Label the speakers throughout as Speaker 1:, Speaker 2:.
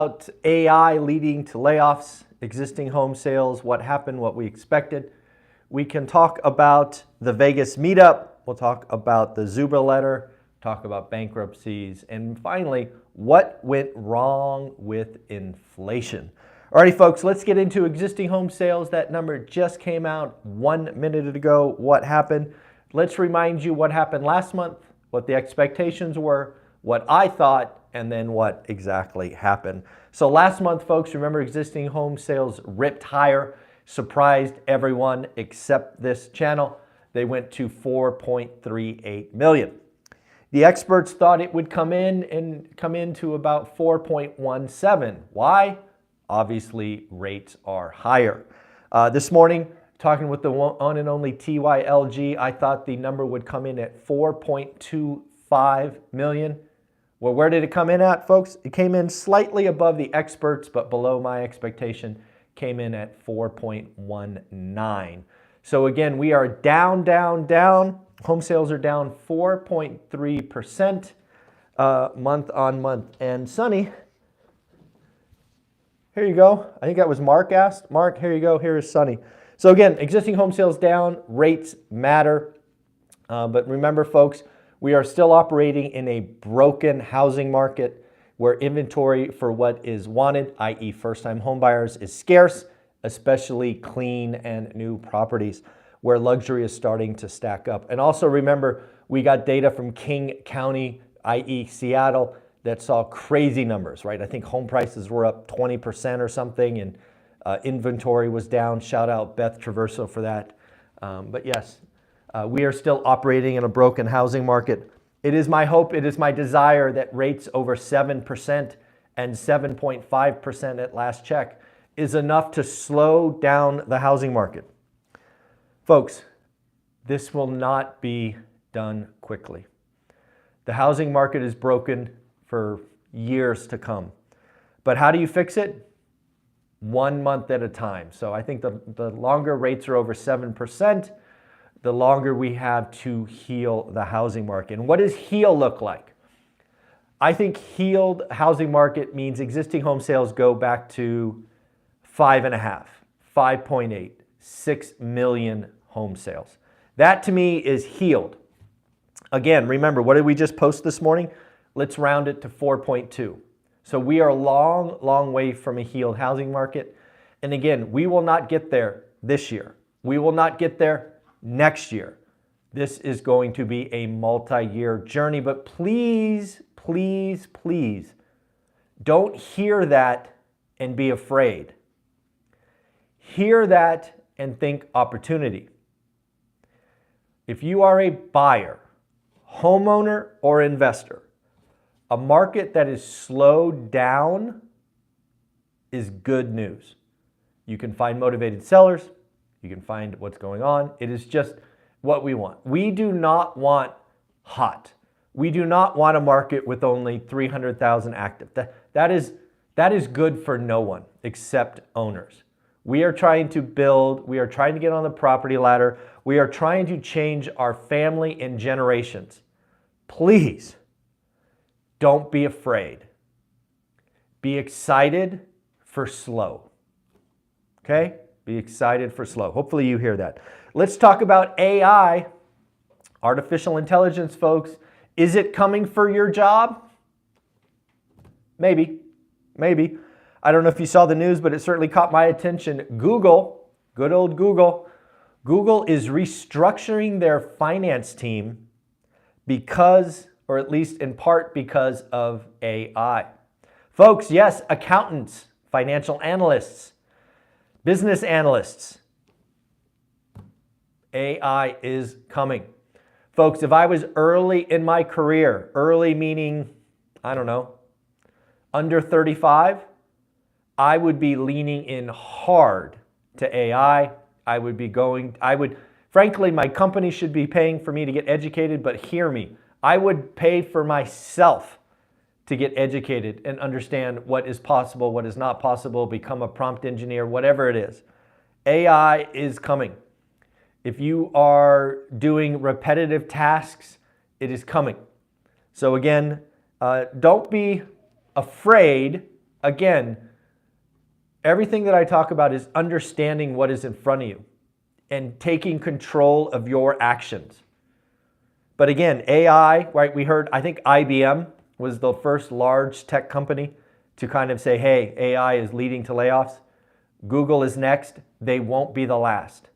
Speaker 1: About AI leading to layoffs, existing home sales, what happened, what we expected. We can talk about the Vegas meetup. We'll talk about the Zuber letter, talk about bankruptcies, and finally, what went wrong with inflation. Alrighty, folks, let's get into existing home sales. That number just came out 1 minute ago. What happened? Let's remind you what happened last month, what the expectations were, what I thought, and then what exactly happened. So last month, folks, remember existing home sales ripped higher, surprised everyone except this channel. They went to 4.38 million. The experts thought it would come into about 4.17. Why? Obviously, rates are higher. This morning, talking with the one and only TYLG, I thought the number would come in at 4.25 million. Well, where did it come in at, folks? It came in slightly above the experts, but below my expectation, came in at 4.19. So again, we are down, down, down. Home sales are down 4.3% month on month. And Sonny, here you go. I think that was Mark asked. Mark, here you go. Here is Sonny. So again, existing home sales down, rates matter. But remember, folks, we are still operating in a broken housing market where inventory for what is wanted, i.e. first-time homebuyers, is scarce, especially clean and new properties where luxury is starting to stack up. And also remember, we got data from King County, i.e. Seattle, that saw crazy numbers, right? I think home prices were up 20% or something, and inventory was down. Shout out Beth Traverso for that. But yes, we are still operating in a broken housing market. It is my hope, it is my desire that rates over 7% and 7.5% at last check is enough to slow down the housing market. Folks, this will not be done quickly. The housing market is broken for years to come. But how do you fix it? 1 month at a time. So I think the longer rates are over 7%, the longer we have to heal the housing market. And what does heal look like? I think healed housing market means existing home sales go back to 5.5, 5.8, 6 million home sales. That to me is healed. Again, remember, what did we just post this morning? Let's round it to 4.2. So we are a long, long way from a healed housing market. And again, we will not get there this year. We will not get there next year. This is going to be a multi-year journey, but please, please, please don't hear that and be afraid. Hear that and think opportunity. If you are a buyer, homeowner, or investor, a market that is slowed down is good news. You can find motivated sellers. You can find what's going on. It is just what we want. We do not want hot. We do not want a market with only 300,000 active. That is good for no one except owners. We are trying to build. We are trying to get on the property ladder. We are trying to change our family and generations. Please don't be afraid. Be excited for slow. Okay? Be excited for slow. Hopefully you hear that. Let's talk about AI, artificial intelligence, folks. Is it coming for your job? Maybe. Maybe. I don't know if you saw the news, but it certainly caught my attention. Google, good old Google, Google is restructuring their finance team because, or at least in part because of AI. Folks, yes, accountants, financial analysts, business analysts. AI is coming. Folks, if I was early in my career, early meaning, I don't know, under 35, I would be leaning in hard to AI. Frankly, my company should be paying for me to get educated, but hear me. I would pay for myself to get educated and understand what is possible, what is not possible, become a prompt engineer, whatever it is. AI is coming. If you are doing repetitive tasks, it is coming. So again, don't be afraid again, everything that I talk about is understanding what is in front of you and taking control of your actions. But again, AI, right? We heard, I think IBM was the first large tech company to kind of say, hey, AI is leading to layoffs. Google is next. They won't be the last.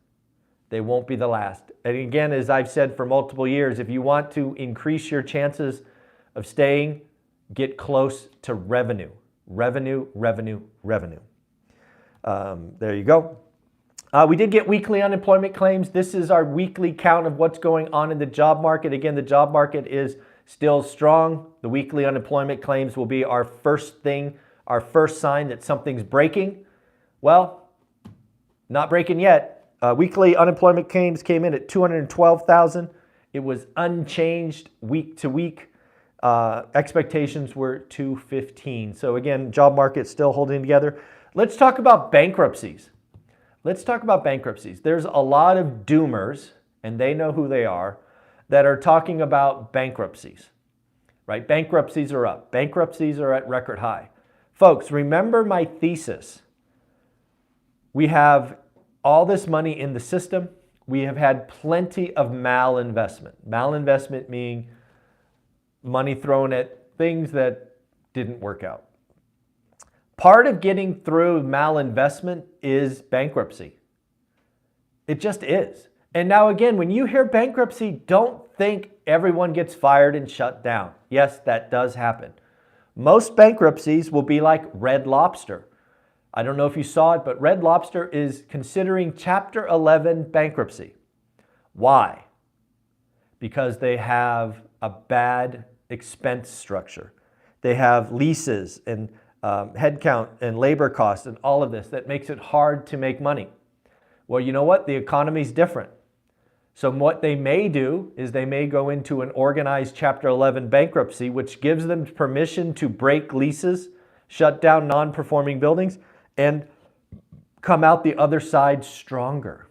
Speaker 1: They won't be the last. And again, as I've said for multiple years, if you want to increase your chances of staying, get close to revenue. Revenue, revenue, revenue. There you go. We did get weekly unemployment claims. This is our weekly count of what's going on in the job market. Again, the job market is still strong. The weekly unemployment claims will be our first thing, our first sign that something's breaking. Well, not breaking yet. Weekly unemployment claims came in at 212,000. It was unchanged week to week. Expectations were 215. So again, job market still holding together. Let's talk about bankruptcies. Let's talk about bankruptcies. There's a lot of doomers, and they know who they are, that are talking about bankruptcies, right? Bankruptcies are up. Bankruptcies are at record high. Folks, remember my thesis. We have all this money in the system. We have had plenty of malinvestment. Malinvestment meaning money thrown at things that didn't work out. Part of getting through malinvestment is bankruptcy. It just is. And now again, when you hear bankruptcy, don't think everyone gets fired and shut down. Yes, that does happen. Most bankruptcies will be like Red Lobster. I don't know if you saw it, but Red Lobster is considering Chapter 11 bankruptcy. Why? Because they have a bad expense structure. They have leases and headcount and labor costs and all of this that makes it hard to make money. Well, you know what? The economy's different. So what they may do is they may go into an organized Chapter 11 bankruptcy, which gives them permission to break leases, shut down non-performing buildings, and come out the other side stronger.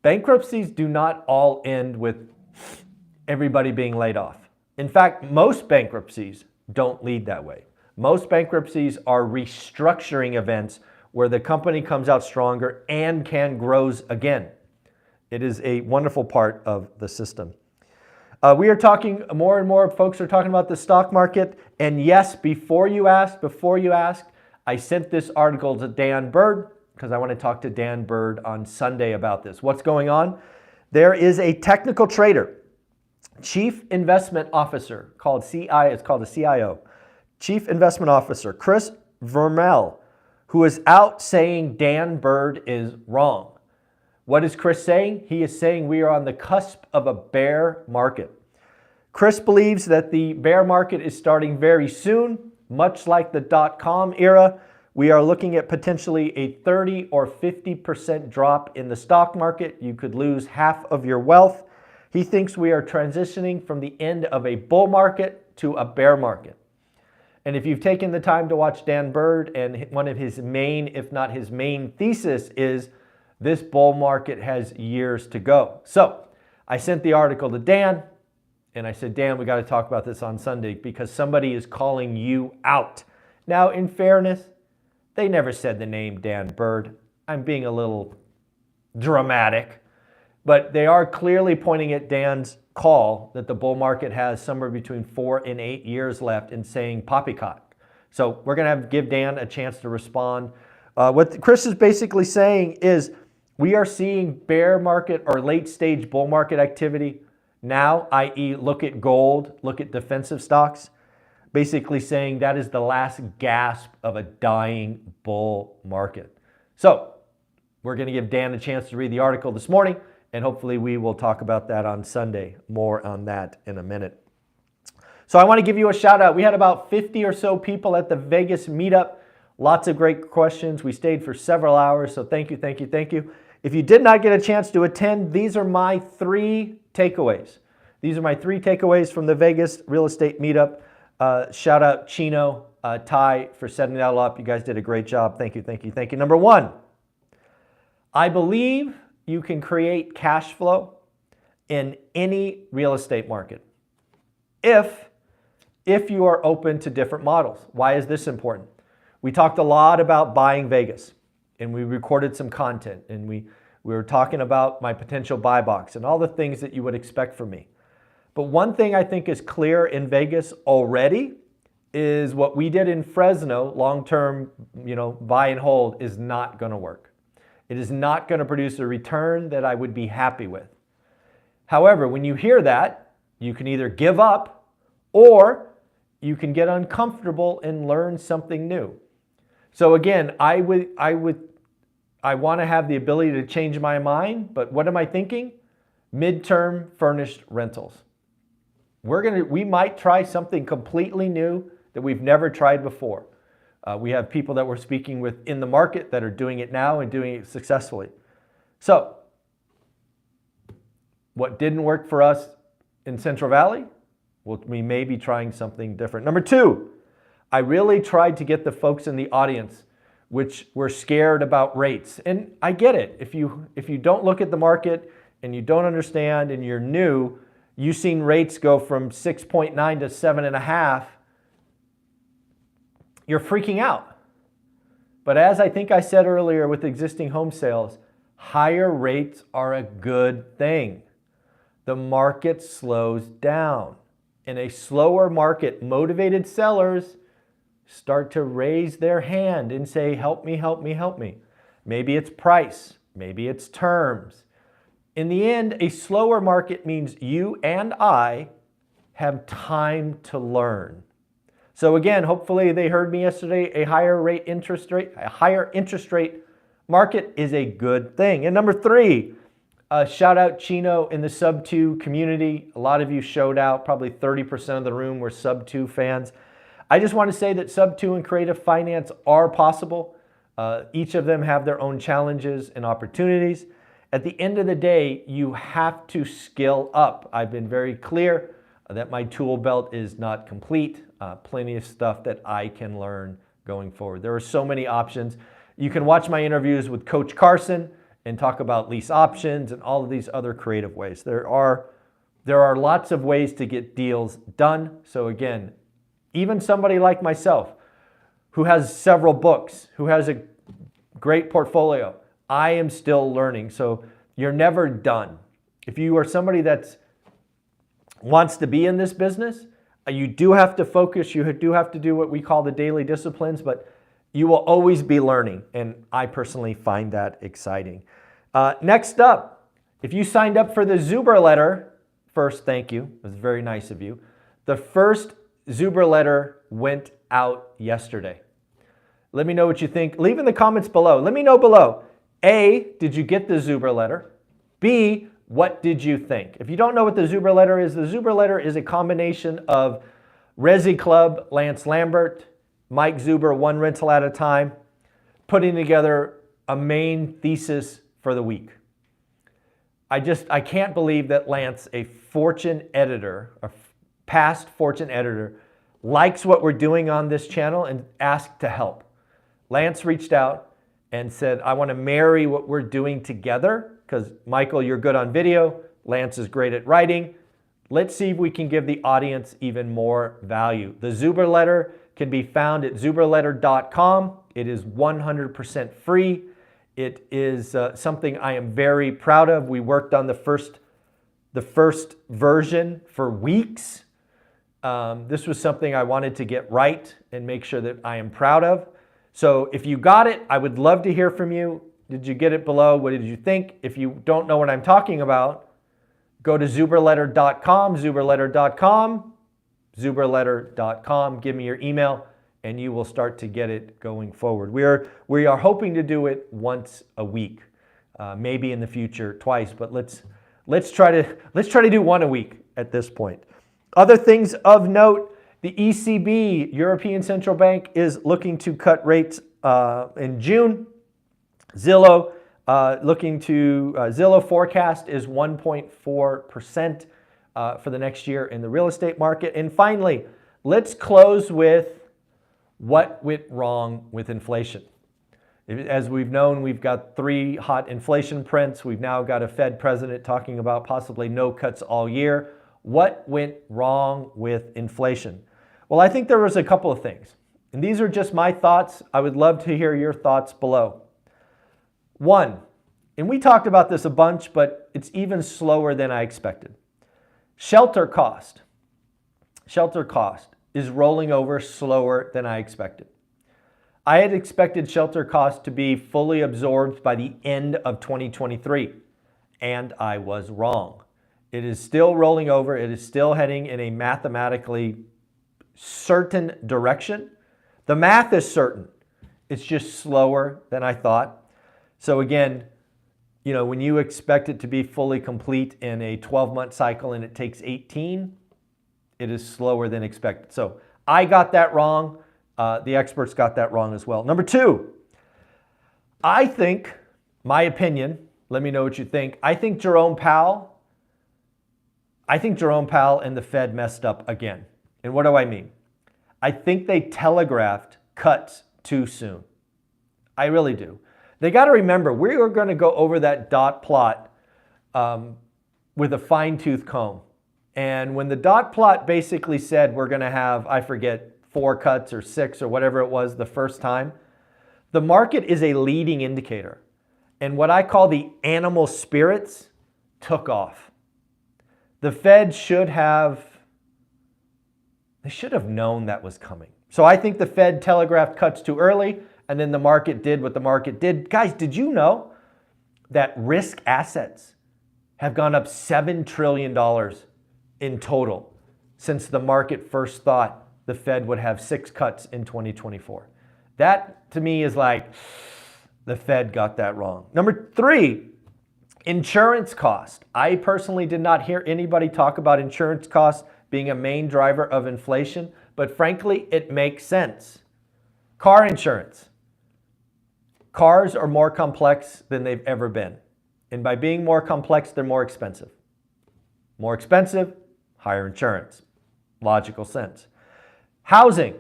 Speaker 1: Bankruptcies do not all end with everybody being laid off. In fact, most bankruptcies don't lead that way. Most bankruptcies are restructuring events where the company comes out stronger and can grow again. It is a wonderful part of the system. We are talking more and more, folks are talking about the stock market. And yes, before you ask, I sent this article to Dan Bird because I want to talk to Dan Bird on Sunday about this. What's going on? There is a technical trader, Chief Investment Officer, it's called a CIO. Chief Investment Officer, Chris Vermel, who is out saying Dan Bird is wrong. What is Chris saying? He is saying we are on the cusp of a bear market. Chris believes that the bear market is starting very soon, much like the dot-com era. We are looking at potentially a 30 or 50% drop in the stock market. You could lose half of your wealth. He thinks we are transitioning from the end of a bull market to a bear market. And if you've taken the time to watch Dan Bird, and one of his main, if not his main thesis is this bull market has years to go. So I sent the article to Dan and I said, Dan, we got to talk about this on Sunday because somebody is calling you out. Now, in fairness, they never said the name Dan Bird. I'm being a little dramatic, but they are clearly pointing at Dan's call that the bull market has somewhere between 4 and 8 years left and saying poppycock. So we're going to give Dan a chance to respond. What Chris is basically saying is we are seeing bear market or late stage bull market activity now, i.e. look at gold, look at defensive stocks, basically saying that is the last gasp of a dying bull market. So we're going to give Dan a chance to read the article this morning, and hopefully we will talk about that on Sunday. More on that in a minute. So I want to give you a shout out. We had about 50 or so people at the Vegas meetup. Lots of great questions. We stayed for several hours, so thank you, thank you, thank you. If you did not get a chance to attend, these are my 3 takeaways. These are my 3 takeaways from the Vegas real estate meetup. Shout out Chino, Ty for setting that all up. You guys did a great job. Thank you, thank you, thank you. Number 1, I believe you can create cash flow in any real estate market if you are open to different models. Why is this important? We talked a lot about buying Vegas, and we recorded some content, and we were talking about my potential buy box and all the things that you would expect from me. But one thing I think is clear in Vegas already is what we did in Fresno, long-term, buy and hold, is not going to work. It is not going to produce a return that I would be happy with. However, when you hear that, you can either give up or you can get uncomfortable and learn something new. So again, I want to have the ability to change my mind, but what am I thinking? Midterm furnished rentals. We might try something completely new that we've never tried before. We have people that we're speaking with in the market that are doing it now and doing it successfully. So, what didn't work for us in Central Valley? Well, we may be trying something different. Number two, I really tried to get the folks in the audience which were scared about rates. And I get it. If you don't look at the market and you don't understand and you're new, you've seen rates go from 6.9 to 7.5, you're freaking out. But as I think I said earlier with existing home sales, higher rates are a good thing. The market slows down. In a slower market, motivated sellers start to raise their hand and say, help me, help me, help me. Maybe it's price, maybe it's terms. In the end, a slower market means you and I have time to learn. So again, hopefully they heard me yesterday, a higher interest rate market is a good thing. And number three, shout out Chino in the sub 2 community. A lot of you showed out, probably 30% of the room were sub 2 fans. I just want to say that sub 2 and creative finance are possible. Each of them have their own challenges and opportunities. At the end of the day, you have to skill up. I've been very clear that my tool belt is not complete. Plenty of stuff that I can learn going forward. There are so many options. You can watch my interviews with Coach Carson and talk about lease options and all of these other creative ways. There are lots of ways to get deals done. So again, even somebody like myself who has several books, who has a great portfolio, I am still learning. So you're never done. If you are somebody that wants to be in this business, you do have to focus. You do have to do what we call the daily disciplines, but you will always be learning. And I personally find that exciting. Next up, if you signed up for the Zuber letter, first, thank you. It was very nice of you. The first Zuber letter went out yesterday. Let me know what you think. Leave in the comments below. Let me know below. A, did you get the Zuber letter? B, what did you think? If you don't know what the Zuber letter is a combination of Resi Club, Lance Lambert, Mike Zuber, one rental at a time, putting together a main thesis for the week. I can't believe that Lance, a Fortune editor, a past Fortune editor, likes what we're doing on this channel and asked to help. Lance reached out and said, I want to marry what we're doing together because Michael, you're good on video. Lance is great at writing. Let's see if we can give the audience even more value. The Zuber letter can be found at zuberletter.com. It is 100% free. It is something I am very proud of. We worked on the first version for weeks. This was something I wanted to get right and make sure that I am proud of. So if you got it, I would love to hear from you. Did you get it below? What did you think? If you don't know what I'm talking about, go to zuberletter.com, zuberletter.com, zuberletter.com. Give me your email and you will start to get it going forward. We are hoping to do it once a week, maybe in the future twice, but let's try to do one a week at this point. Other things of note, the ECB, European Central Bank, is looking to cut rates in June. Zillow forecast is 1.4% for the next year in the real estate market. And finally, let's close with what went wrong with inflation. As we've known, we've got 3 hot inflation prints. We've now got a Fed president talking about possibly no cuts all year. What went wrong with inflation? Well, I think there was a couple of things. And these are just my thoughts. I would love to hear your thoughts below. One, and we talked about this a bunch, but it's even slower than I expected. Shelter cost. Shelter cost is rolling over slower than I expected. I had expected shelter cost to be fully absorbed by the end of 2023, and I was wrong. It is still rolling over. It is still heading in a mathematically certain direction. The math is certain. It's just slower than I thought. So again, you know, when you expect it to be fully complete in a 12-month cycle and it takes 18, it is slower than expected. So I got that wrong. The experts got that wrong as well. Number two, I think, my opinion, let me know what you think. I think Jerome Powell and the Fed messed up again. And what do I mean? I think they telegraphed cuts too soon. I really do. They got to remember, we are going to go over that dot plot with a fine-tooth comb. And when the dot plot basically said we're going to have, I forget, 4 cuts or 6 or whatever it was the first time, the market is a leading indicator. And what I call the animal spirits took off. The Fed should have known that was coming. So I think the Fed telegraphed cuts too early, and then the market did what the market did. Guys, did you know that risk assets have gone up $7 trillion in total since the market first thought the Fed would have 6 cuts in 2024? That, to me, is like, the Fed got that wrong. Number 3, insurance cost. I personally did not hear anybody talk about insurance costs being a main driver of inflation, but frankly, it makes sense. Car insurance. Cars are more complex than they've ever been. And by being more complex, they're more expensive. More expensive, higher insurance. Logical sense. Housing.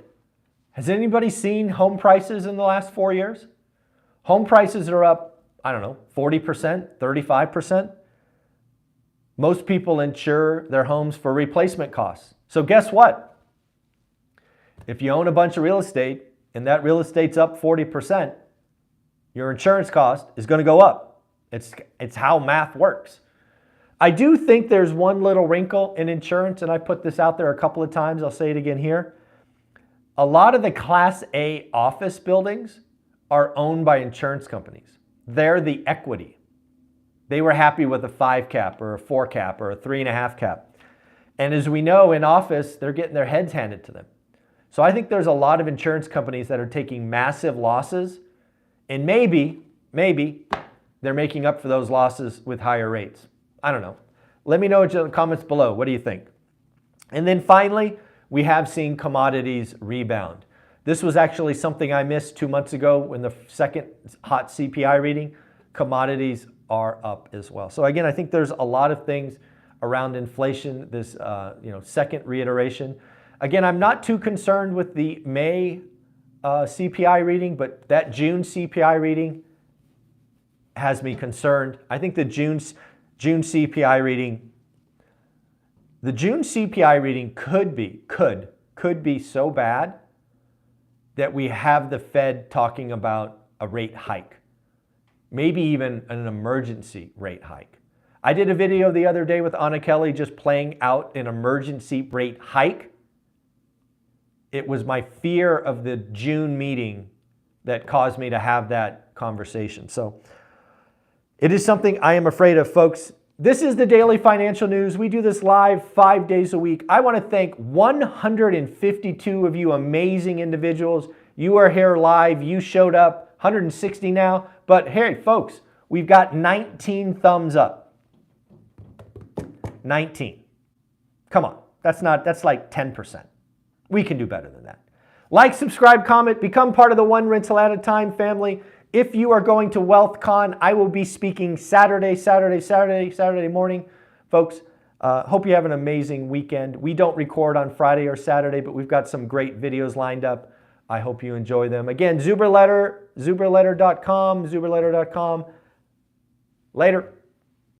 Speaker 1: Has anybody seen home prices in the last 4 years? Home prices are up, I don't know, 40%, 35%. Most people insure their homes for replacement costs. So guess what? If you own a bunch of real estate and that real estate's up 40%, your insurance cost is going to go up. It's how math works. I do think there's one little wrinkle in insurance, and I put this out there a couple of times. I'll say it again here. A lot of the Class A office buildings are owned by insurance companies. They're the equity. They were happy with a 5 cap or a 4 cap or a 3.5 cap. And as we know, in office, they're getting their heads handed to them. So I think there's a lot of insurance companies that are taking massive losses, and maybe they're making up for those losses with higher rates. I don't know. Let me know in the comments below. What do you think? And then finally, we have seen commodities rebound. This was actually something I missed 2 months ago when the second hot CPI reading. Commodities are up as well. So again, I think there's a lot of things around inflation, this second reiteration. Again, I'm not too concerned with the May CPI reading, but that June CPI reading has me concerned. I think the June CPI reading could be so bad that we have the Fed talking about a rate hike, maybe even an emergency rate hike. I did a video the other day with Anna Kelly just playing out an emergency rate hike. It was my fear of the June meeting that caused me to have that conversation. So it is something I am afraid of, folks. This is the Daily Financial News. We do this live 5 days a week. I want to thank 152 of you amazing individuals. You are here live. You showed up. 160 now. But hey, folks, we've got 19 thumbs up. 19. Come on. That's like 10%. We can do better than that. Like, subscribe, comment, become part of the One Rental at a Time family. If you are going to WealthCon, I will be speaking Saturday morning. Folks, hope you have an amazing weekend. We don't record on Friday or Saturday, but we've got some great videos lined up. I hope you enjoy them. Again, Zuber Letter, zuberletter.com. Later.